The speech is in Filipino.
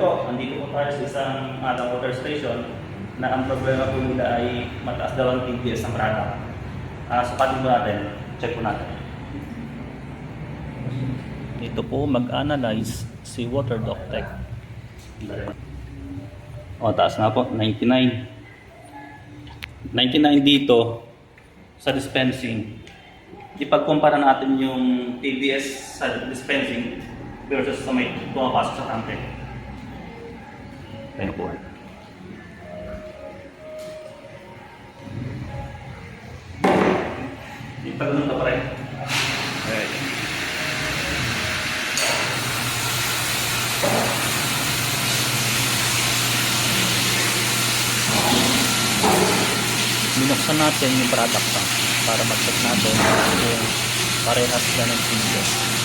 po, andito po tayo sa isang water station na ang problema po nila ay mataas daw ang TDS ng product. Sukatin po natin, check po natin. Dito po mag-analyze si Waterdog Tech. O, taas na po, 99. 99 dito sa dispensing. Ipagkumpara natin yung TDS sa dispensing versus sa may pumapasok sa tangke. Tayo po. Ipagkumpara pa rin. Okay. Binuksan natin yung product tank para mag-check natin kung parehas na ng TDS.